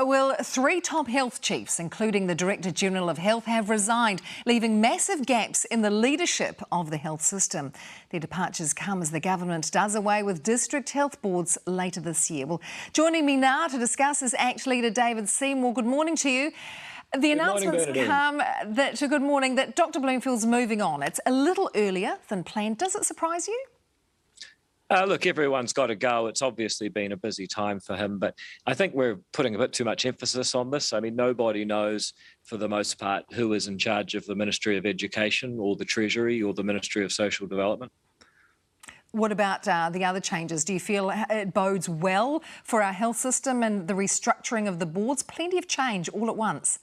Well, 3 top health chiefs, including the Director General of Health, have resigned, leaving massive gaps in the leadership of the health system. Their departures come as the government does away with district health boards later this year. Well, joining me now to discuss is ACT leader David Seymour. Good morning to you. The announcements come that Dr Bloomfield's moving on. It's a little earlier than planned. Does it surprise you? Look, everyone's got to go. It's obviously been a busy time for him, but I think we're putting a bit too much emphasis on this. I mean, nobody knows, for the most part, who is in charge of the Ministry of Education or the Treasury or the Ministry of Social Development. What about the other changes? Do you feel it bodes well for our health system and the restructuring of the boards? Plenty of change all at once.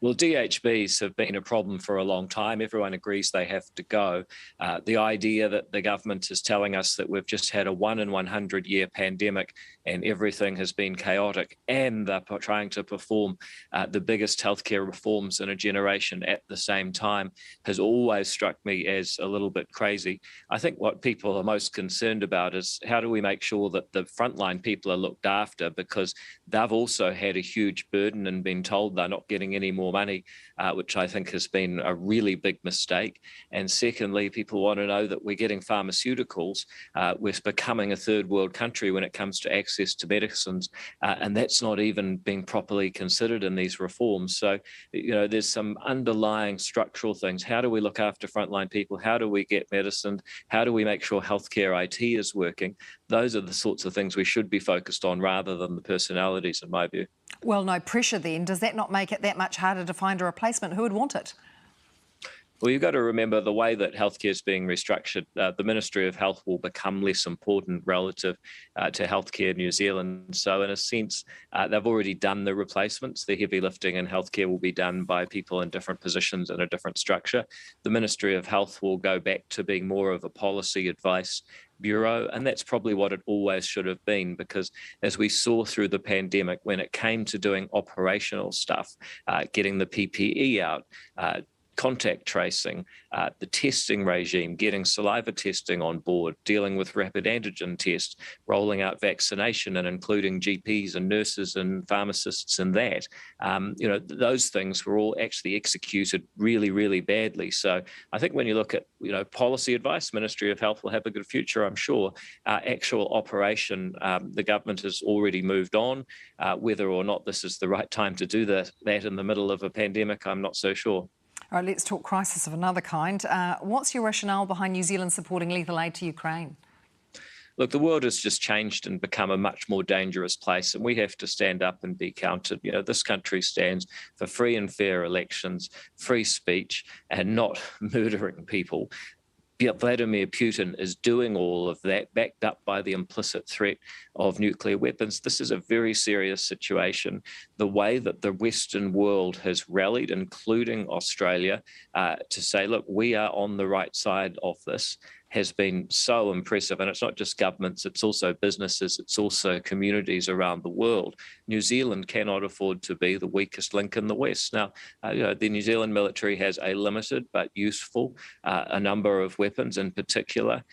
Well, DHBs have been a problem for a long time. Everyone agrees they have to go. The idea that the government is telling us that we've just had a 1 in 100 year pandemic and everything has been chaotic, and they're trying to perform the biggest healthcare reforms in a generation at the same time, has always struck me as a little bit crazy. I think what people are most concerned about is how do we make sure that the frontline people are looked after, because they've also had a huge burden and been told they're not getting any more money, which I think has been a really big mistake. And secondly, people want to know that we're getting pharmaceuticals. We're becoming a third world country when it comes to access to medicines, and that's not even being properly considered in these reforms. So, there's some underlying structural things. How do we look after frontline people? How do we get medicine? How do we make sure healthcare IT is working? Those are the sorts of things we should be focused on rather than the personalities, in my view. Well, no pressure then. Does that not make it that much harder to find a replacement? Who would want it? Well, you've got to remember the way that healthcare is being restructured. The Ministry of Health will become less important relative to healthcare New Zealand. So in a sense, they've already done the replacements. The heavy lifting in healthcare will be done by people in different positions in a different structure. The Ministry of Health will go back to being more of a policy advice bureau, and that's probably what it always should have been, because as we saw through the pandemic, when it came to doing operational stuff, getting the PPE out, contact tracing, the testing regime, getting saliva testing on board, dealing with rapid antigen tests, rolling out vaccination and including GPs and nurses and pharmacists in that. Those things were all actually executed really, really badly. So I think when you look at, policy advice, Ministry of Health will have a good future, I'm sure. Actual operation, the government has already moved on. Whether or not this is the right time to do that in the middle of a pandemic, I'm not so sure. All right, let's talk crisis of another kind. What's your rationale behind New Zealand supporting lethal aid to Ukraine? Look, the world has just changed and become a much more dangerous place, and we have to stand up and be counted. This country stands for free and fair elections, free speech, and not murdering people. Vladimir Putin is doing all of that, backed up by the implicit threat of nuclear weapons. This is a very serious situation. The way that the Western world has rallied, including Australia, to say, look, we are on the right side of this, has been so impressive. And it's not just governments, it's also businesses, it's also communities around the world. New Zealand cannot afford to be the weakest link in the West. Now, the New Zealand military has a limited but useful a number of weapons, in particular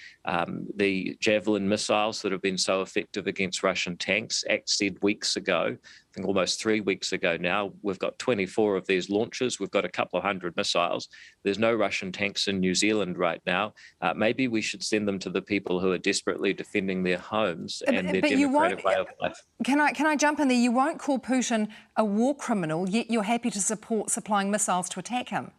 the Javelin missiles that have been so effective against Russian tanks. ACT said weeks ago, I think almost 3 weeks ago now, we've got 24 of these launches. We've got a couple of hundred missiles. There's no Russian tanks in New Zealand right now. Maybe we should send them to the people who are desperately defending their homes and their democratic way of life. Can I jump in there? You won't call Putin a war criminal, yet you're happy to support supplying missiles to attack him.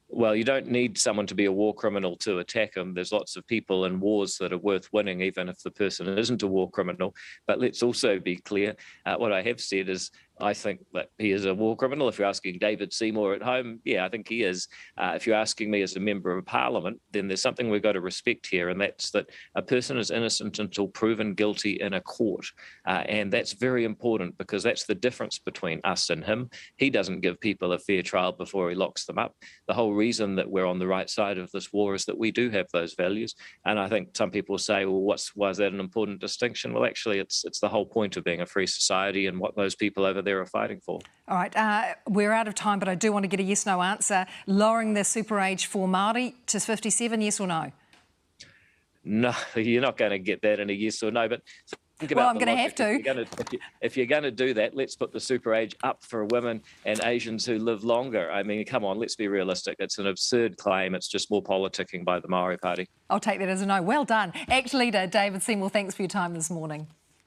Well, you don't need someone to be a war criminal to attack him. There's lots of people in wars that are worth winning, even if the person isn't a war criminal. But let's also be clear, what I have said is I think that he is a war criminal. If you're asking David Seymour at home, yeah, I think he is. If you're asking me as a member of Parliament, then there's something we've got to respect here, and that's that a person is innocent until proven guilty in a court. And that's very important, because that's the difference between us and him. He doesn't give people a fair trial before he locks them up. The whole reason that we're on the right side of this war is that we do have those values. And I think some people say, well, why is that an important distinction? Well, actually, it's the whole point of being a free society and what those people over there are fighting for. All right, we're out of time, but I do want to get a yes-no answer. Lowering the super age for Māori to 57, yes or no? No, you're not going to get that in a yes or no, but Well, I'm going to have to. If you're going to do that, let's put the super age up for women and Asians who live longer. I mean, come on, let's be realistic. It's an absurd claim. It's just more politicking by the Maori Party. I'll take that as a no. Well done. ACT leader David Seymour, thanks for your time this morning.